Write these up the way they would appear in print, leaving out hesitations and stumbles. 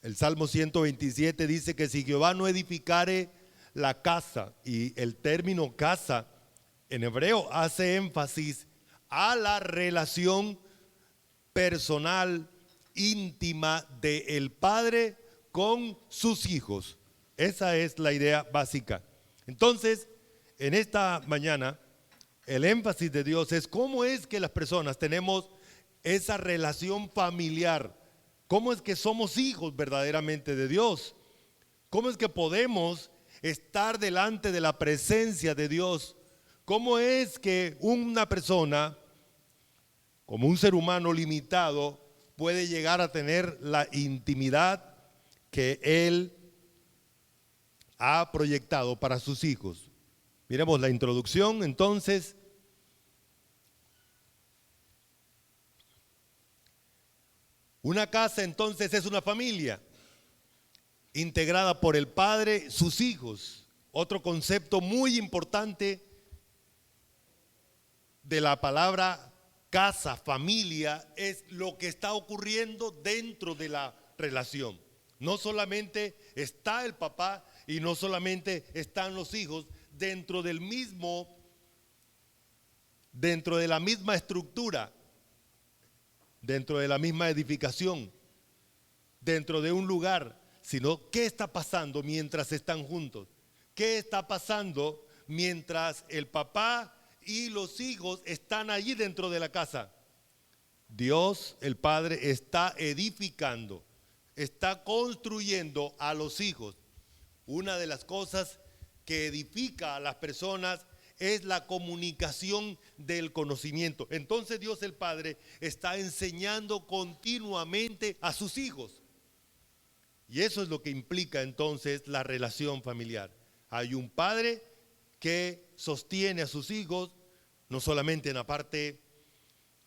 El Salmo 127 dice que si Jehová no edificare la casa, y el término casa en hebreo hace énfasis a la relación personal, íntima del padre con sus hijos. Esa es la idea básica. Entonces, en esta mañana, el énfasis de Dios es cómo es que las personas tenemos esa relación familiar, cómo es que somos hijos verdaderamente de Dios, cómo es que podemos estar delante de la presencia de Dios, cómo es que una persona, como un ser humano limitado, puede llegar a tener la intimidad que Él ha proyectado para sus hijos. Miremos la introducción, entonces. Una casa entonces es una familia integrada por el padre, sus hijos. Otro concepto muy importante de la palabra casa, familia, es lo que está ocurriendo dentro de la relación. No solamente está el papá y no solamente están los hijos dentro de la misma estructura, dentro de la misma edificación, dentro de un lugar, sino qué está pasando mientras están juntos, qué está pasando mientras el papá y los hijos están allí dentro de la casa. Dios, el Padre, está edificando, está construyendo a los hijos. Una de las cosas que edifica a las personas es la comunicación del conocimiento. Entonces Dios el Padre está enseñando continuamente a sus hijos. Y eso es lo que implica entonces la relación familiar. Hay un padre que sostiene a sus hijos, no solamente en la parte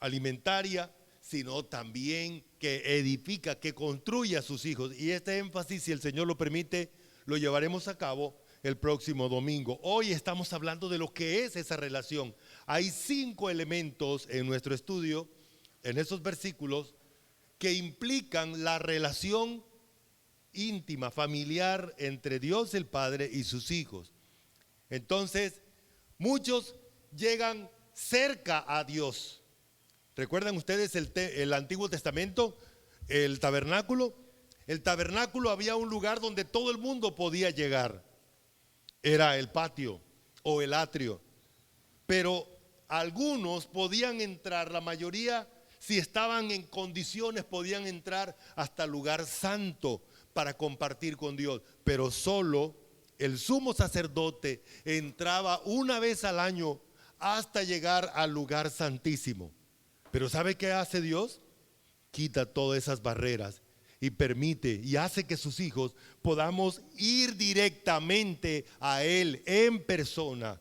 alimentaria, sino también que edifica, que construye a sus hijos. Y este énfasis, si el Señor lo permite, lo llevaremos a cabo el próximo domingo. Hoy estamos hablando de lo que es esa relación. Hay 5 elementos en nuestro estudio, en esos versículos, que implican la relación íntima, familiar entre Dios el Padre y sus hijos. Entonces, muchos llegan cerca a Dios. ¿Recuerdan ustedes el Antiguo Testamento? El tabernáculo. El tabernáculo había un lugar donde todo el mundo podía llegar. Era el patio o el atrio, pero algunos podían entrar, la mayoría, si estaban en condiciones, podían entrar hasta el lugar santo para compartir con Dios, pero solo el sumo sacerdote entraba una vez al año hasta llegar al lugar santísimo. Pero ¿sabe qué hace Dios? Quita todas esas barreras y permite y hace que sus hijos podamos ir directamente a Él en persona,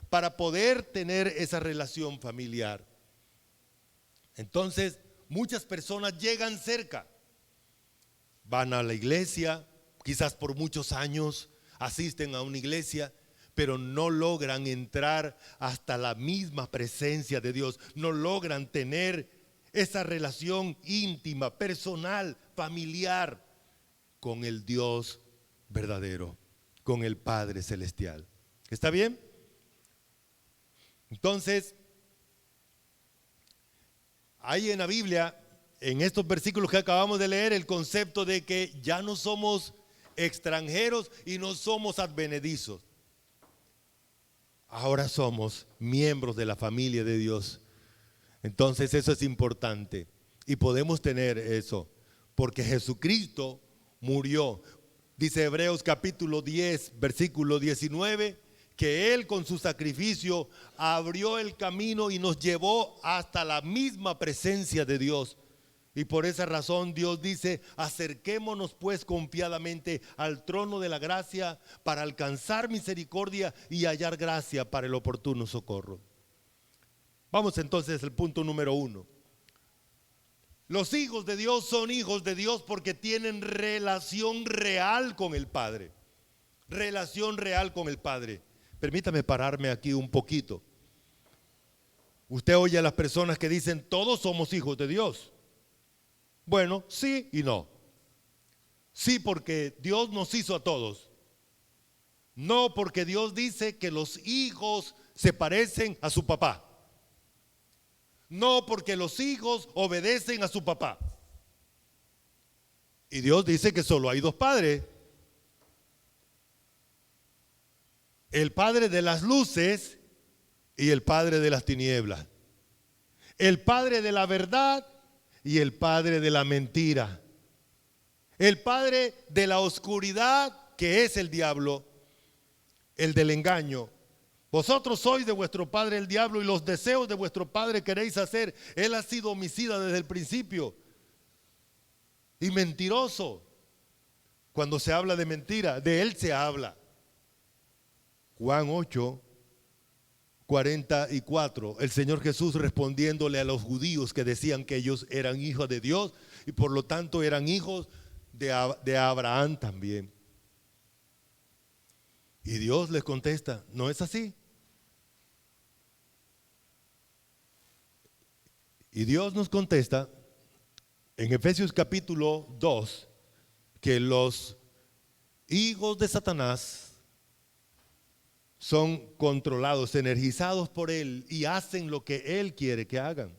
para poder tener esa relación familiar. Entonces, muchas personas llegan cerca, van a la iglesia, quizás por muchos años asisten a una iglesia, pero no logran entrar hasta la misma presencia de Dios, no logran tener esa relación íntima, personal, familiar con el Dios verdadero, con el Padre celestial. ¿Está bien? Entonces, hay en la Biblia, en estos versículos que acabamos de leer, el concepto de que ya no somos extranjeros y no somos advenedizos. Ahora somos miembros de la familia de Dios. Entonces eso es importante y podemos tener eso porque Jesucristo murió. Dice Hebreos capítulo 10 versículo 19 que Él con su sacrificio abrió el camino y nos llevó hasta la misma presencia de Dios. Y por esa razón Dios dice: acerquémonos pues confiadamente al trono de la gracia para alcanzar misericordia y hallar gracia para el oportuno socorro. Vamos entonces al punto número 1. Los hijos de Dios son hijos de Dios porque tienen relación real con el Padre. Relación real con el Padre. Permítame pararme aquí un poquito. Usted oye a las personas que dicen: todos somos hijos de Dios. Bueno, sí y no. Sí, porque Dios nos hizo a todos. No porque Dios dice que los hijos se parecen a su papá. No porque los hijos obedecen a su papá. Y Dios dice que solo hay dos padres. El padre de las luces y el padre de las tinieblas. El padre de la verdad y el padre de la mentira. El padre de la oscuridad, que es el diablo, el del engaño. Vosotros sois de vuestro padre el diablo y los deseos de vuestro padre queréis hacer. Él ha sido homicida desde el principio y mentiroso. Cuando se habla de mentira, de él se habla. Juan 8, 44, el Señor Jesús respondiéndole a los judíos que decían que ellos eran hijos de Dios y por lo tanto eran hijos de Abraham también. Y Dios les contesta, no es así. Y Dios nos contesta en Efesios capítulo 2 que los hijos de Satanás son controlados, energizados por él y hacen lo que él quiere que hagan.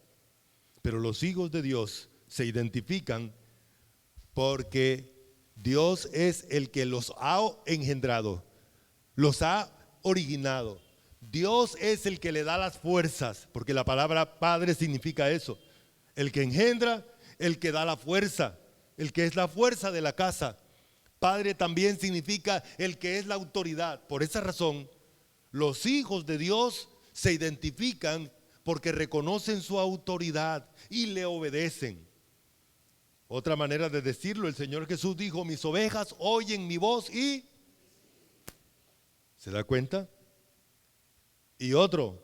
Pero los hijos de Dios se identifican porque Dios es el que los ha engendrado, los ha originado. Dios es el que le da las fuerzas, porque la palabra padre significa eso. El que engendra, el que da la fuerza, el que es la fuerza de la casa. Padre también significa el que es la autoridad. Por esa razón, los hijos de Dios se identifican porque reconocen su autoridad y le obedecen. Otra manera de decirlo, el Señor Jesús dijo, mis ovejas oyen mi voz y... ¿Se da cuenta? Y otro,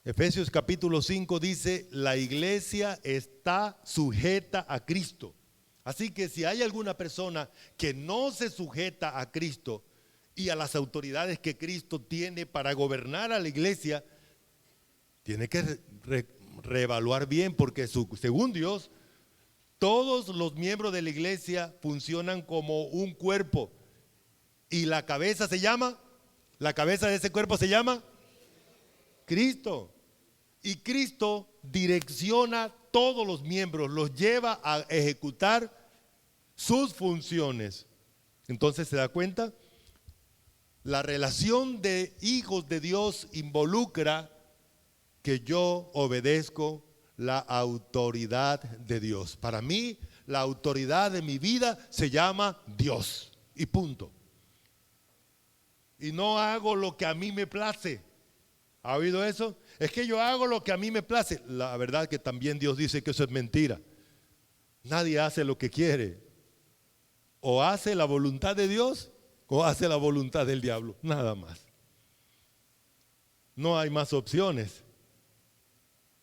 Efesios capítulo 5 dice, la iglesia está sujeta a Cristo. Así que si hay alguna persona que no se sujeta a Cristo y a las autoridades que Cristo tiene para gobernar a la iglesia, tiene que reevaluar bien, porque según Dios, todos los miembros de la iglesia funcionan como un cuerpo. Y la cabeza de ese cuerpo se llama Cristo. Y Cristo direcciona todos los miembros, los lleva a ejecutar sus funciones. Entonces, ¿se da cuenta? La relación de hijos de Dios involucra que yo obedezco la autoridad de Dios. Para mí, la autoridad de mi vida se llama Dios. Y punto. Y no hago lo que a mí me place. ¿Ha oído eso? Es que yo hago lo que a mí me place. La verdad que también Dios dice que eso es mentira. Nadie hace lo que quiere. O hace la voluntad de Dios o hace la voluntad del diablo. Nada más. No hay más opciones.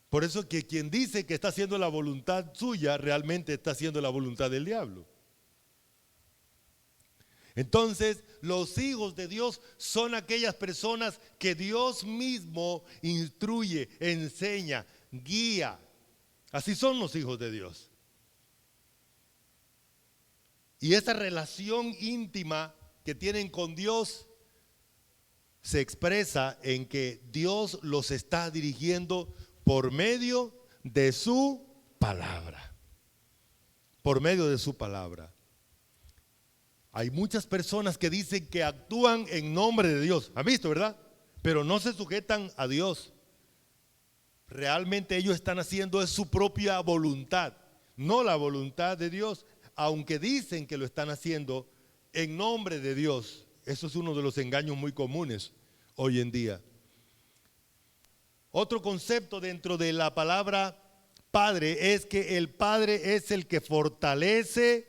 Por eso que quien dice que está haciendo la voluntad suya, realmente está haciendo la voluntad del diablo. Entonces, los hijos de Dios son aquellas personas que Dios mismo instruye, enseña, guía. Así son los hijos de Dios. Y esa relación íntima que tienen con Dios se expresa en que Dios los está dirigiendo por medio de su palabra. Por medio de su palabra. Hay muchas personas que dicen que actúan en nombre de Dios. ¿Han visto, verdad? Pero no se sujetan a Dios. Realmente ellos están haciendo es su propia voluntad, no la voluntad de Dios, aunque dicen que lo están haciendo en nombre de Dios. Eso es uno de los engaños muy comunes hoy en día. Otro concepto dentro de la palabra padre es que el padre es el que fortalece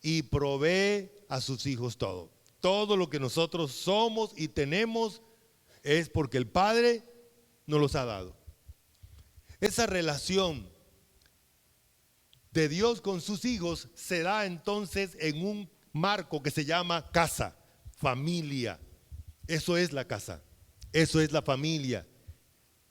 y provee a sus hijos todo. Todo lo que nosotros somos y tenemos es porque el Padre nos los ha dado. Esa relación de Dios con sus hijos se da entonces en un marco que se llama casa, familia. Eso es la casa, eso es la familia.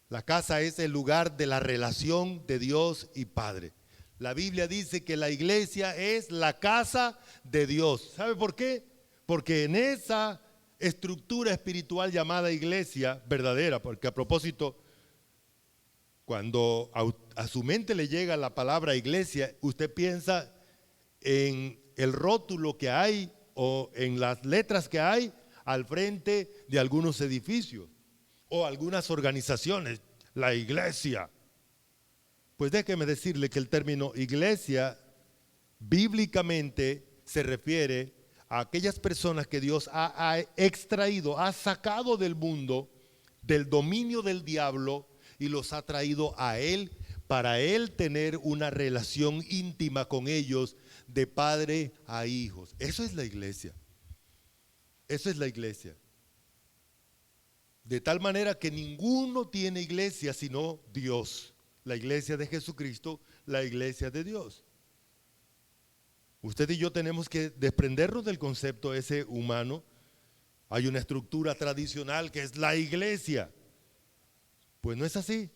La casa es el lugar de la relación de Dios y Padre. La Biblia dice que la iglesia es la casa de Dios. ¿Sabe por qué? Porque en esa estructura espiritual llamada iglesia verdadera, porque a propósito, cuando a su mente le llega la palabra iglesia, usted piensa en el rótulo que hay o en las letras que hay al frente de algunos edificios o algunas organizaciones, la iglesia. Pues déjeme decirle que el término iglesia bíblicamente se refiere a aquellas personas que Dios ha extraído, ha sacado del mundo, del dominio del diablo y los ha traído a Él para Él tener una relación íntima con ellos de padre a hijos. Eso es la iglesia. Eso es la iglesia. De tal manera que ninguno tiene iglesia sino Dios. La iglesia de Jesucristo, la iglesia de Dios. Usted y yo tenemos que desprendernos del concepto ese humano. Hay una estructura tradicional que es la iglesia. Pues no es así.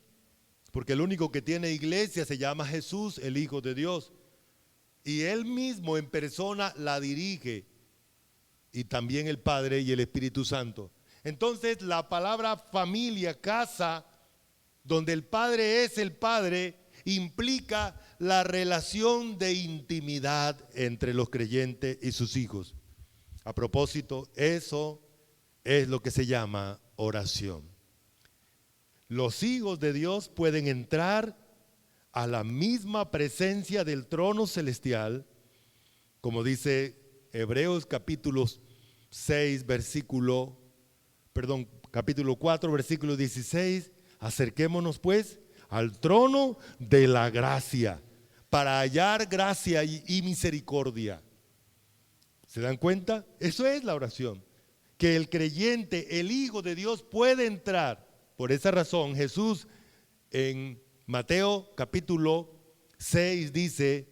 Porque el único que tiene iglesia se llama Jesús, el Hijo de Dios. Y Él mismo en persona la dirige. Y también el Padre y el Espíritu Santo. Entonces la palabra familia, casa, donde el Padre es el Padre, implica la relación de intimidad entre los creyentes y sus hijos. A propósito, eso es lo que se llama oración. Los hijos de Dios pueden entrar a la misma presencia del trono celestial, como dice Hebreos capítulo 4, versículo 16. Acerquémonos pues al trono de la gracia para hallar gracia y misericordia. ¿Se dan cuenta? Eso es la oración. Que el creyente, el Hijo de Dios puede entrar. Por esa razón Jesús en Mateo capítulo 6 dice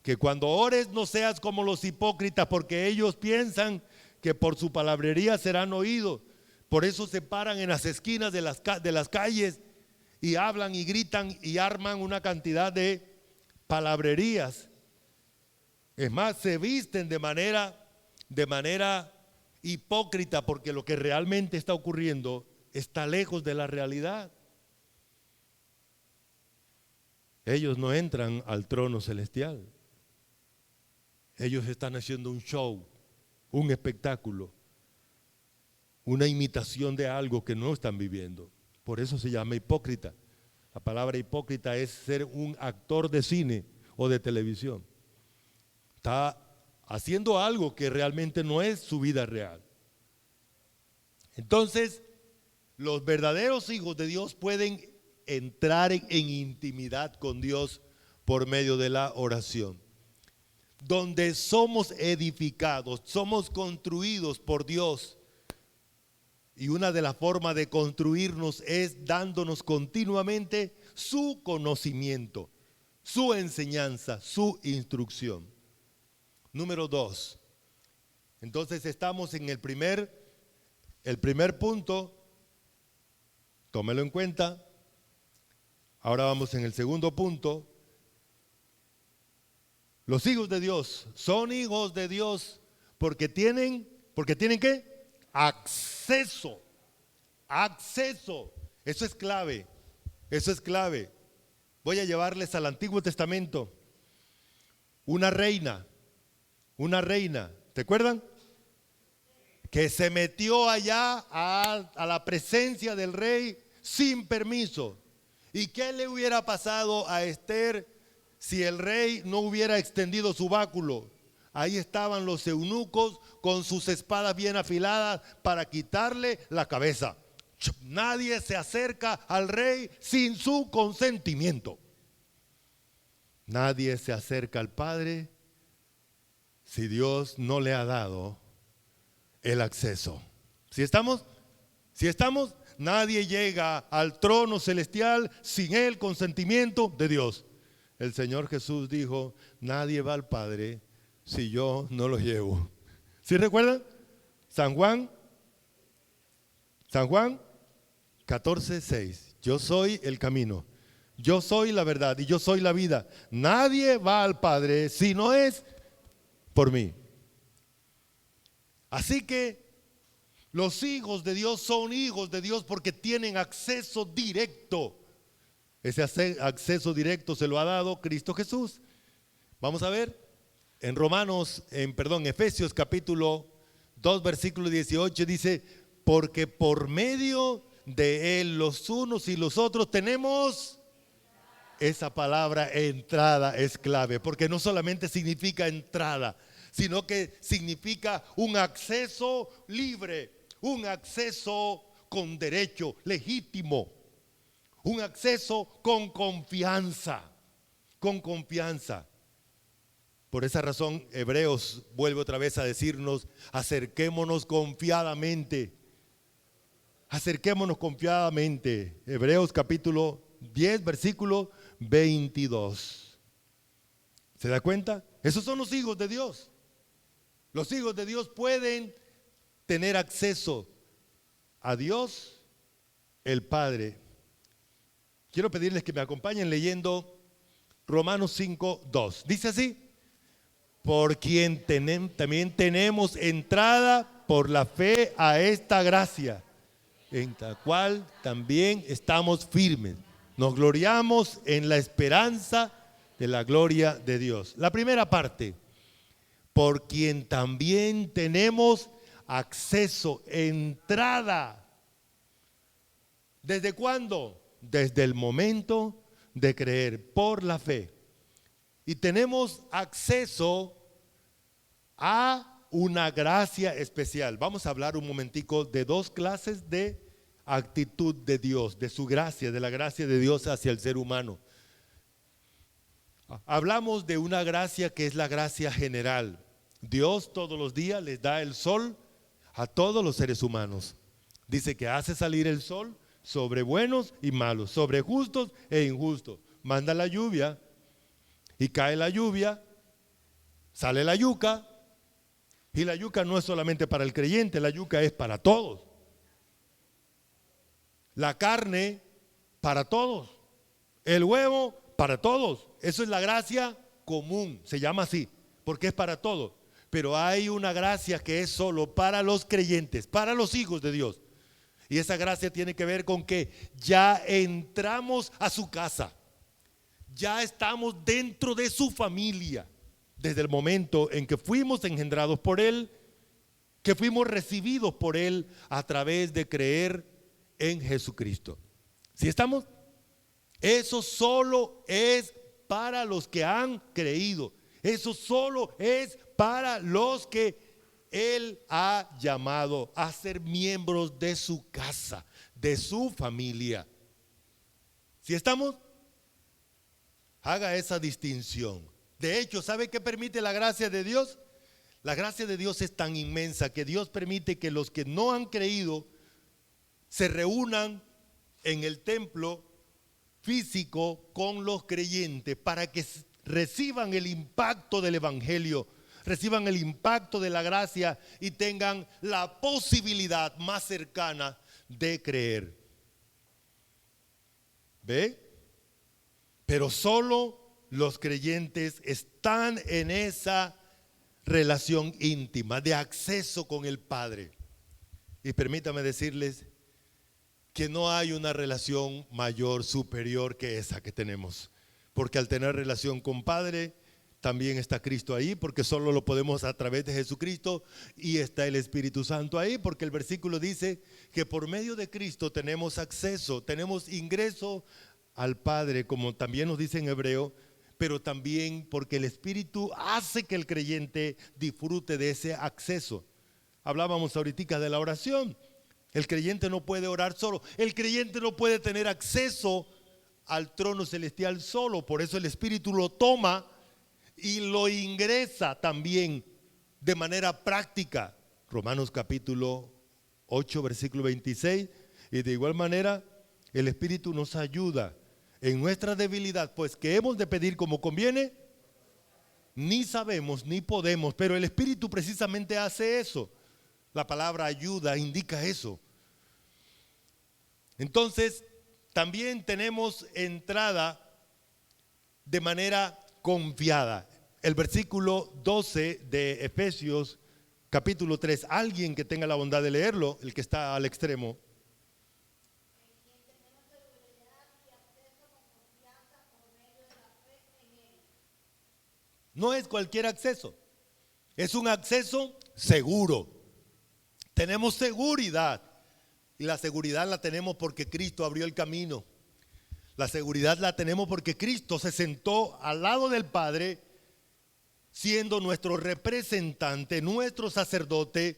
que cuando ores no seas como los hipócritas, porque ellos piensan que por su palabrería serán oídos. Por eso se paran en las esquinas de las calles y hablan y gritan y arman una cantidad de palabrerías. Es más, se visten de manera hipócrita, porque lo que realmente está ocurriendo está lejos de la realidad. Ellos no entran al trono celestial. Ellos están haciendo un show, un espectáculo, una imitación de algo que no están viviendo. Por eso se llama hipócrita. La palabra hipócrita es ser un actor de cine o de televisión. Está haciendo algo que realmente no es su vida real. Entonces, los verdaderos hijos de Dios pueden entrar en intimidad con Dios por medio de la oración. Donde somos edificados, somos construidos por Dios. Y una de las formas de construirnos es dándonos continuamente su conocimiento, su enseñanza, su instrucción. Número 2. Entonces estamos en el primer punto. Tómelo en cuenta. Ahora vamos en el segundo punto. Los hijos de Dios son hijos de Dios porque tienen ¿qué? Acceso. Eso es clave. Voy a llevarles al Antiguo Testamento. Una reina, ¿te acuerdan? Que se metió allá a la presencia del rey sin permiso. ¿Y qué le hubiera pasado a Esther si el rey no hubiera extendido su báculo? Ahí estaban los eunucos con sus espadas bien afiladas para quitarle la cabeza. Nadie se acerca al rey sin su consentimiento. Nadie se acerca al Padre si Dios no le ha dado el acceso. ¿Sí estamos? Nadie llega al trono celestial sin el consentimiento de Dios. El Señor Jesús dijo: nadie va al Padre si yo no lo llevo. ¿Sí recuerdan? San Juan 14:6. Yo soy el camino, Yo soy la verdad y yo soy la vida. Nadie va al Padre si no es por mí. Así que los hijos de Dios son hijos de Dios porque tienen acceso directo. Ese acceso directo se lo ha dado Cristo Jesús. Vamos a ver en Efesios capítulo 2 versículo 18 dice, porque por medio de Él los unos y los otros tenemos. Esa palabra entrada es clave, porque no solamente significa entrada, sino que significa un acceso libre, un acceso con derecho, legítimo, un acceso con confianza, con confianza. Por esa razón, Hebreos vuelve otra vez a decirnos, acerquémonos confiadamente. Acerquémonos confiadamente. Hebreos capítulo 10, versículo 22. ¿Se da cuenta? Esos son los hijos de Dios. Los hijos de Dios pueden tener acceso a Dios, el Padre. Quiero pedirles que me acompañen leyendo Romanos 5, 2. Dice así, por quien también tenemos entrada por la fe a esta gracia, en la cual también estamos firmes. Nos gloriamos en la esperanza de la gloria de Dios. La primera parte, por quien también tenemos acceso, entrada. ¿Desde cuándo? Desde el momento de creer, por la fe. Y tenemos acceso a una gracia especial. Vamos a hablar un momentico de dos clases de actitud de Dios, de su gracia, de la gracia de Dios hacia el ser humano. Hablamos de una gracia que es la gracia general. Dios todos los días les da el sol a todos los seres humanos. Dice que hace salir el sol sobre buenos y malos, sobre justos e injustos. Manda la lluvia y cae la lluvia, sale la yuca, y la yuca no es solamente para el creyente, la yuca es para todos. La carne para todos, el huevo para todos. Eso es la gracia común, se llama así, porque es para todos. Pero hay una gracia que es solo para los creyentes, para los hijos de Dios. Y esa gracia tiene que ver con que ya entramos a su casa, ya estamos dentro de su familia, desde el momento en que fuimos engendrados por Él, que fuimos recibidos por Él a través de creer en Jesucristo. ¿Sí estamos? Eso solo es para los que han creído. Eso solo es para los que Él ha llamado a ser miembros de su casa, de su familia. ¿Sí estamos? Haga esa distinción. De hecho, ¿sabe qué permite la gracia de Dios? La gracia de Dios es tan inmensa que Dios permite que los que no han creído se reúnan en el templo físico con los creyentes para que reciban el impacto del evangelio, reciban el impacto de la gracia y tengan la posibilidad más cercana de creer. ¿Ve? Pero solo los creyentes están en esa relación íntima de acceso con el Padre. Y permítame decirles que no hay una relación mayor, superior que esa que tenemos. Porque al tener relación con Padre, también está Cristo ahí, porque solo lo podemos a través de Jesucristo, y está el Espíritu Santo ahí, porque el versículo dice que por medio de Cristo tenemos acceso, tenemos ingreso al Padre, como también nos dice en Hebreo, pero también porque el Espíritu hace que el creyente disfrute de ese acceso. Hablábamos ahorita de la oración. El creyente no puede orar solo. El creyente no puede tener acceso al trono celestial solo. Por eso el Espíritu lo toma y lo ingresa también de manera práctica. Romanos capítulo 8, versículo 26. Y de igual manera, el Espíritu nos ayuda en nuestra debilidad, pues que hemos de pedir como conviene, ni sabemos ni podemos, pero el Espíritu precisamente hace eso. La palabra ayuda indica eso. Entonces, también tenemos entrada de manera confiada. El versículo 12 de Efesios capítulo 3, alguien que tenga la bondad de leerlo, el que está al extremo. No es cualquier acceso, es un acceso seguro. Tenemos seguridad, y la seguridad la tenemos porque Cristo abrió el camino. La seguridad la tenemos porque Cristo se sentó al lado del Padre, siendo nuestro representante, nuestro sacerdote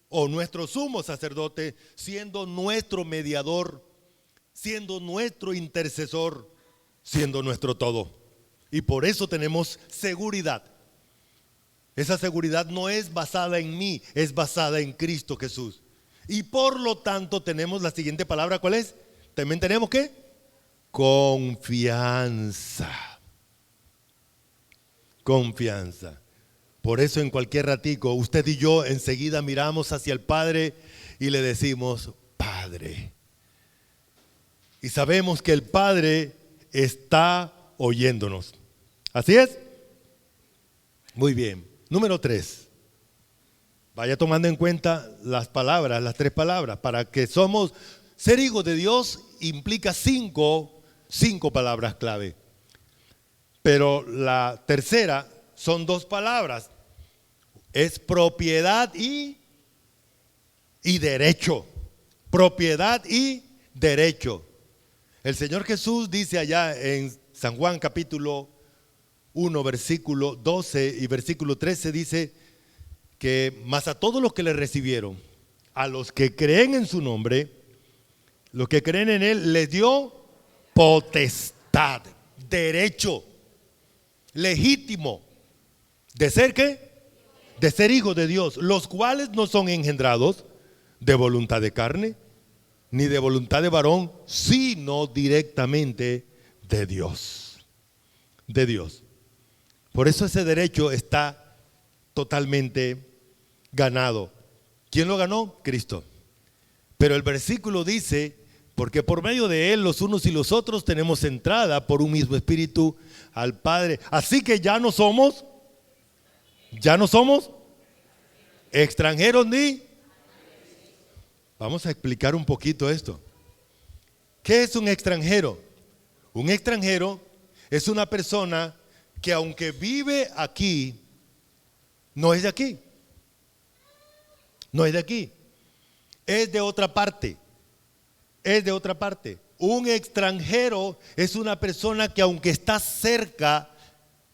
o nuestro sumo sacerdote, siendo nuestro mediador, siendo nuestro intercesor, siendo nuestro todo. Y por eso tenemos seguridad. Esa seguridad no es basada en mí, es basada en Cristo Jesús. Y por lo tanto tenemos la siguiente palabra, ¿cuál es? También tenemos ¿qué? Confianza. Confianza. Por eso en cualquier ratico, usted y yo enseguida miramos hacia el Padre y le decimos, Padre. Y sabemos que el Padre está oyéndonos. ¿Así es? Muy bien. Número 3. Vaya tomando en cuenta las palabras, las 3 palabras. Para que ser hijos de Dios implica 5 palabras clave. Pero la tercera son 2 palabras. Es propiedad y derecho. Propiedad y derecho. El Señor Jesús dice allá en San Juan capítulo 1, versículo 12 y versículo 13, dice que mas a todos los que le recibieron, a los que creen en su nombre, los que creen en él, les dio potestad, derecho, legítimo, de ser ¿qué? De ser hijos de Dios, los cuales no son engendrados de voluntad de carne, ni de voluntad de varón, sino directamente de Dios. De Dios. Por eso ese derecho está totalmente ganado. ¿Quién lo ganó? Cristo. Pero el versículo dice, porque por medio de él los unos y los otros tenemos entrada por un mismo espíritu al Padre. Así que ya no somos extranjeros ni. Vamos a explicar un poquito esto. ¿Qué es un extranjero? Un extranjero es una persona que aunque vive aquí, no es de aquí. No es de aquí. Es de otra parte. Es de otra parte. Un extranjero es una persona que aunque está cerca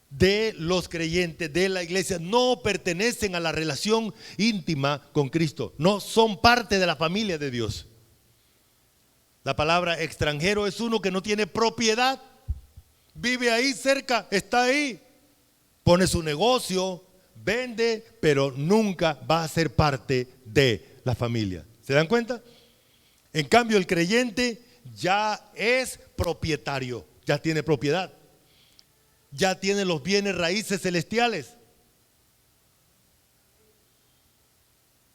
de los creyentes, de la iglesia, no pertenecen a la relación íntima con Cristo. No son parte de la familia de Dios. La palabra extranjero es uno que no tiene propiedad. Vive ahí cerca, está ahí, pone su negocio, vende, pero nunca va a ser parte de la familia. ¿Se dan cuenta? En cambio, el creyente ya es propietario, ya tiene propiedad, ya tiene los bienes raíces celestiales,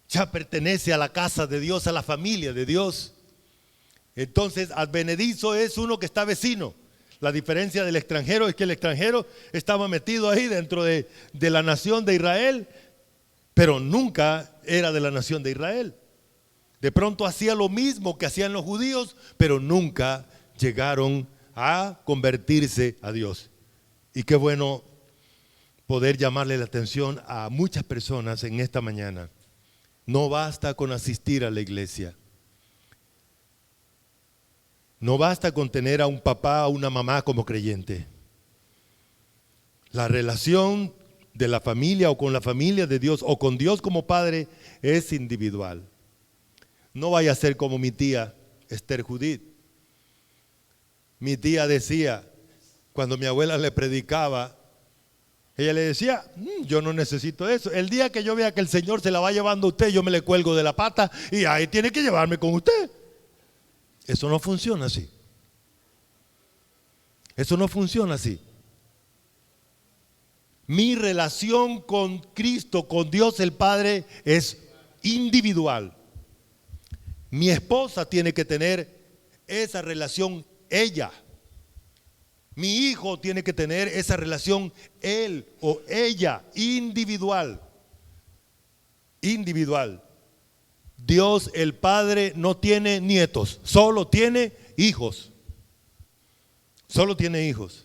ya pertenece a la casa de Dios, a la familia de Dios. Entonces, advenedizo es uno que está vecino. La diferencia del extranjero es que el extranjero estaba metido ahí dentro de la nación de Israel, pero nunca era de la nación de Israel. De pronto hacía lo mismo que hacían los judíos, pero nunca llegaron a convertirse a Dios. Y qué bueno poder llamarle la atención a muchas personas en esta mañana. No basta con asistir a la iglesia. No basta con tener a un papá o una mamá como creyente. La relación de la familia o con la familia de Dios o con Dios como Padre es individual. No vaya a ser como mi tía Esther Judith. Mi tía decía, cuando mi abuela le predicaba, ella le decía, yo no necesito eso. El día que yo vea que el Señor se la va llevando a usted, yo me le cuelgo de la pata y ahí tiene que llevarme con usted. Eso no funciona así. Eso no funciona así. Mi relación con Cristo, con Dios el Padre, es individual. Mi esposa tiene que tener esa relación ella. Mi hijo tiene que tener esa relación él o ella, individual. Individual. Dios el Padre no tiene nietos, solo tiene hijos. Solo tiene hijos.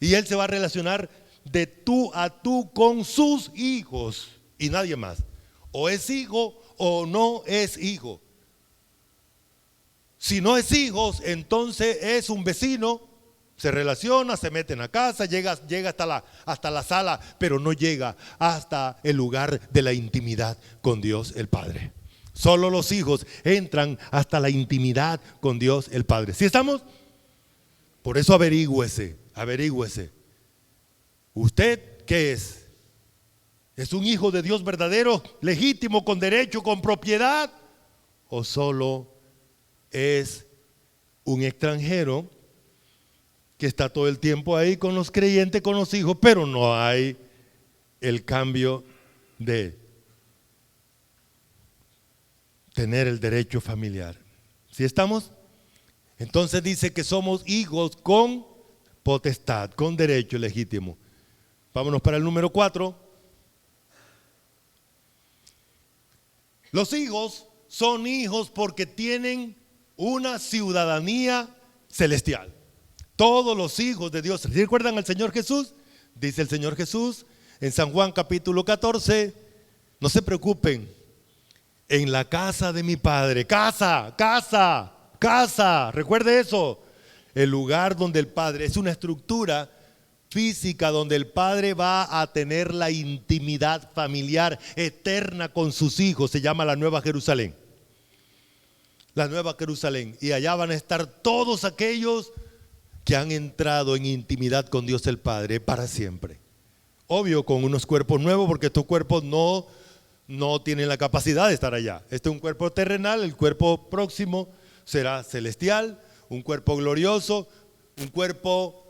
Y Él se va a relacionar de tú a tú con sus hijos y nadie más. O es hijo o no es hijo. Si no es hijos, entonces es un vecino, se relaciona, se mete en la casa, llega hasta la sala, pero no llega hasta el lugar de la intimidad con Dios el Padre. Solo los hijos entran hasta la intimidad con Dios el Padre. ¿Sí estamos? Por eso averígüese. ¿Usted qué es? ¿Es un hijo de Dios verdadero, legítimo, con derecho, con propiedad? ¿O solo es un extranjero que está todo el tiempo ahí con los creyentes, con los hijos, pero no hay el cambio de tener el derecho familiar? ¿Sí estamos? Entonces dice que somos hijos con potestad, con derecho legítimo. Vámonos para el número 4. Los hijos son hijos porque tienen una ciudadanía celestial. Todos los hijos de Dios. ¿Recuerdan al Señor Jesús? Dice el Señor Jesús en San Juan capítulo 14, no se preocupen, en la casa de mi Padre, casa, recuerde eso, el lugar donde el Padre, es una estructura física donde el Padre va a tener la intimidad familiar eterna con sus hijos, se llama la Nueva Jerusalén. La Nueva Jerusalén, y allá van a estar todos aquellos que han entrado en intimidad con Dios el Padre para siempre. Obvio, con unos cuerpos nuevos, porque estos cuerpos no tienen la capacidad de estar allá. Este es un cuerpo terrenal, el cuerpo próximo será celestial, un cuerpo glorioso, un cuerpo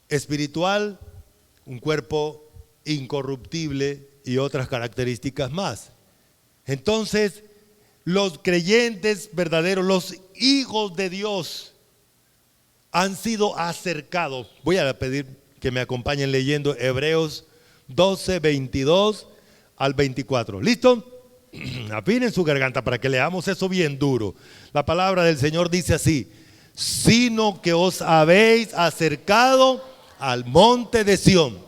espiritual, un cuerpo incorruptible y otras características más. Entonces, los creyentes verdaderos, los hijos de Dios, han sido acercados. Voy a pedir que me acompañen leyendo Hebreos 12, 22 al 24. ¿Listo? Afinen su garganta para que leamos eso bien duro. La palabra del Señor dice así: sino que os habéis acercado al monte de Sión,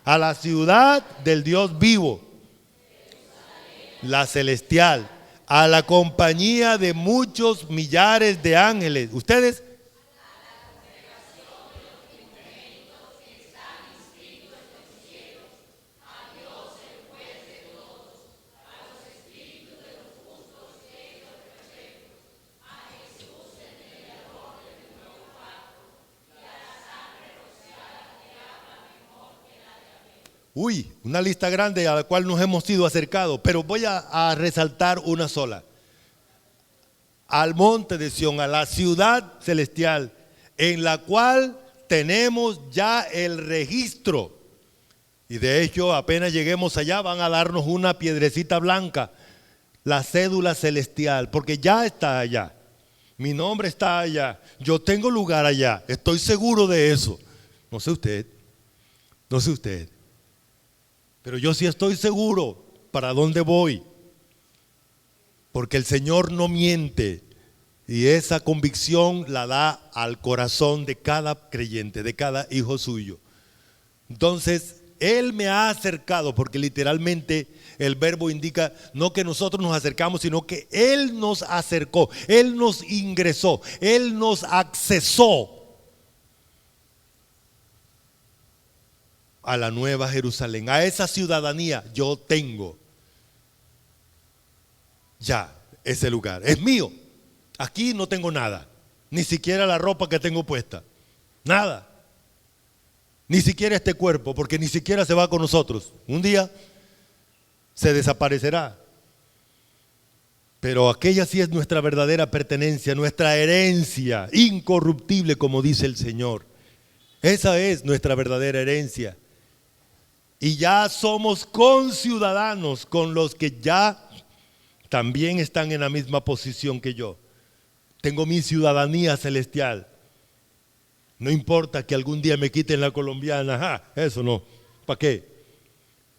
a la ciudad del Dios vivo, la celestial, a la compañía de muchos millares de ángeles. Ustedes, una lista grande a la cual nos hemos sido acercados, pero voy a resaltar una sola. Al monte de Sión, a la ciudad celestial, en la cual tenemos ya el registro. Y de hecho, apenas lleguemos allá, van a darnos una piedrecita blanca, la cédula celestial, porque ya está allá. Mi nombre está allá, yo tengo lugar allá, estoy seguro de eso. No sé usted, pero yo sí estoy seguro para dónde voy, porque el Señor no miente, y esa convicción la da al corazón de cada creyente, de cada hijo suyo. Entonces, Él me ha acercado, porque literalmente el verbo indica no que nosotros nos acercamos, sino que Él nos acercó, Él nos ingresó, Él nos accesó a la Nueva Jerusalén, a esa ciudadanía. Yo tengo ya ese lugar, es mío. Aquí no tengo nada, ni siquiera la ropa que tengo puesta, nada, ni siquiera este cuerpo, porque ni siquiera se va con nosotros. Un día se desaparecerá, pero aquella sí es nuestra verdadera pertenencia, nuestra herencia incorruptible, como dice el Señor. Esa es nuestra verdadera herencia. Y ya somos conciudadanos con los que ya también están en la misma posición que yo. tengo mi ciudadanía celestial. No importa que algún día me quiten la colombiana, eso no, ¿para qué?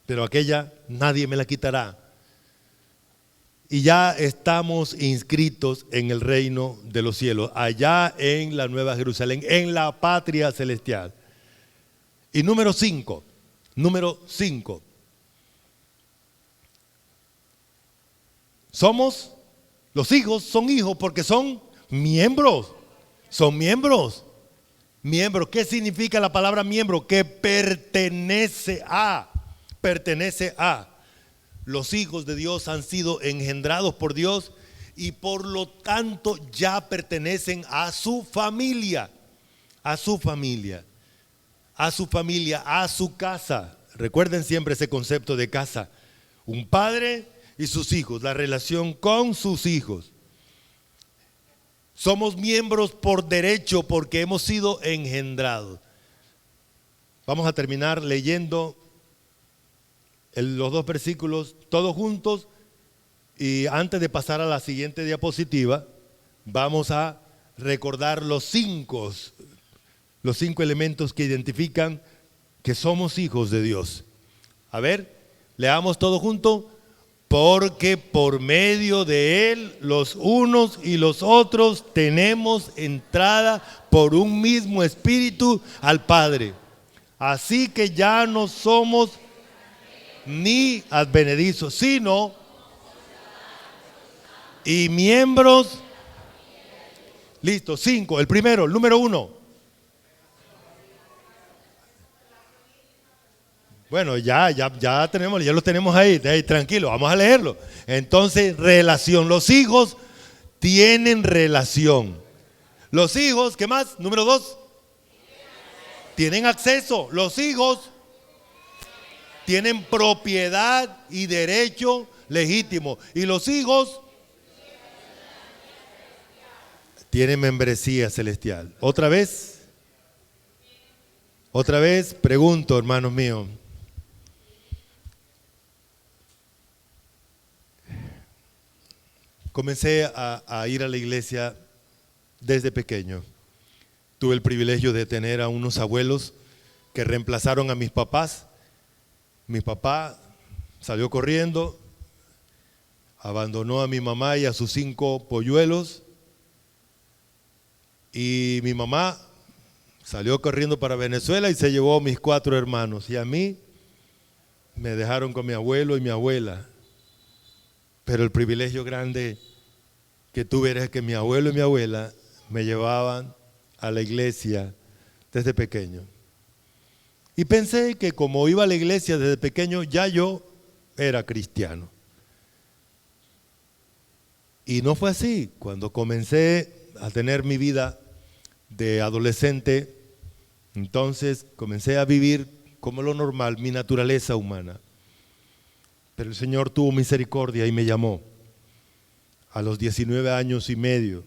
Pero aquella nadie me la quitará. Y ya estamos inscritos en el reino de los cielos, allá en la Nueva Jerusalén, en la patria celestial. Y número 5. Los hijos son hijos porque son miembros. Son miembros. Miembro, ¿qué significa la palabra miembro? Que pertenece a. Los hijos de Dios han sido engendrados por Dios y por lo tanto ya pertenecen a su familia, a su casa. Recuerden siempre ese concepto de casa. Un padre y sus hijos, la relación con sus hijos. Somos miembros por derecho porque hemos sido engendrados. Vamos a terminar leyendo los 2 versículos todos juntos y antes de pasar a la siguiente diapositiva vamos a recordar los 5 elementos que identifican que somos hijos de Dios. A ver, leamos todos juntos. Porque por medio de Él los unos y los otros tenemos entrada por un mismo espíritu al Padre. Así que ya no somos ni advenedizos, sino y miembros. Listo, 5. El primero, el número 1. Bueno, ya lo tenemos ahí, tranquilo, vamos a leerlo. Entonces, relación. Los hijos tienen relación. Los hijos, ¿qué más? Número 2. Tienen acceso. Los hijos tienen propiedad y derecho legítimo. Y los hijos tienen membresía celestial. Otra vez, pregunto, hermanos míos. Comencé a ir a la iglesia desde pequeño. Tuve el privilegio de tener a unos abuelos que reemplazaron a mis papás. Mi papá salió corriendo, abandonó a mi mamá y a sus 5 polluelos. Y mi mamá salió corriendo para Venezuela y se llevó a mis 4 hermanos. Y a mí me dejaron con mi abuelo y mi abuela. Pero el privilegio grande que tuve era que mi abuelo y mi abuela me llevaban a la iglesia desde pequeño. Y pensé que como iba a la iglesia desde pequeño, ya yo era cristiano. Y no fue así. Cuando comencé a tener mi vida de adolescente, entonces comencé a vivir como lo normal, mi naturaleza humana. Pero el Señor tuvo misericordia y me llamó a los 19 años y medio,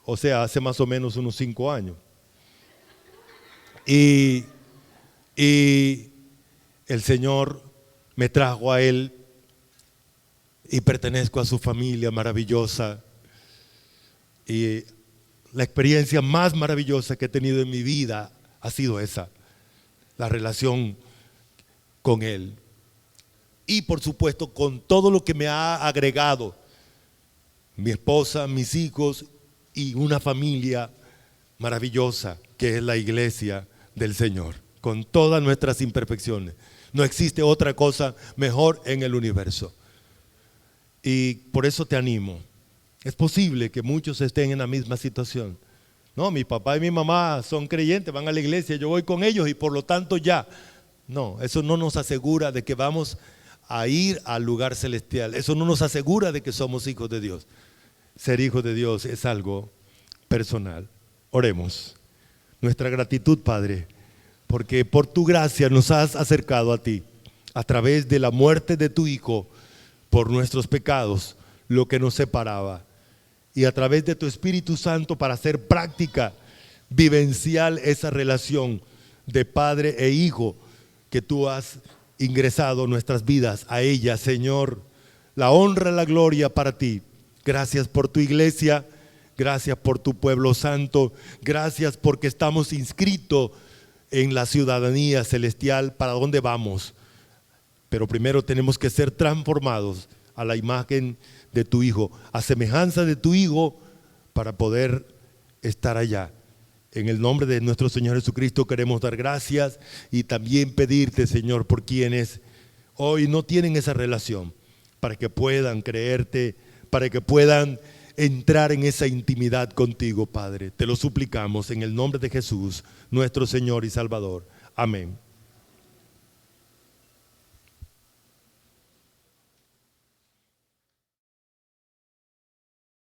o sea, hace más o menos unos 5 años. Y el Señor me trajo a Él y pertenezco a su familia maravillosa. Y la experiencia más maravillosa que he tenido en mi vida ha sido esa, la relación con Él. Y por supuesto con todo lo que me ha agregado mi esposa, mis hijos y una familia maravillosa que es la iglesia del Señor, con todas nuestras imperfecciones. No existe otra cosa mejor en el universo. Y por eso te animo. Es posible que muchos estén en la misma situación. No, mi papá y mi mamá son creyentes, van a la iglesia, yo voy con ellos y por lo tanto ya. No, eso no nos asegura de que vamos a ir al lugar celestial. Eso no nos asegura de que somos hijos de Dios. Ser hijos de Dios es algo personal. Oremos. Nuestra gratitud, Padre, porque por tu gracia nos has acercado a ti a través de la muerte de tu Hijo por nuestros pecados, lo que nos separaba, y a través de tu Espíritu Santo para hacer práctica, vivencial esa relación de padre e hijo que tú has ingresado nuestras vidas a ella, Señor. La honra, la gloria para ti. Gracias por tu iglesia, Gracias por tu pueblo santo. Gracias porque estamos inscritos en la ciudadanía celestial. ¿Para dónde vamos? Pero primero tenemos que ser transformados a la imagen de tu Hijo, a semejanza de tu Hijo, para poder estar allá. En el nombre de nuestro Señor Jesucristo queremos dar gracias y también pedirte, Señor, por quienes hoy no tienen esa relación, para que puedan creerte, para que puedan entrar en esa intimidad contigo, Padre. Te lo suplicamos en el nombre de Jesús, nuestro Señor y Salvador. Amén.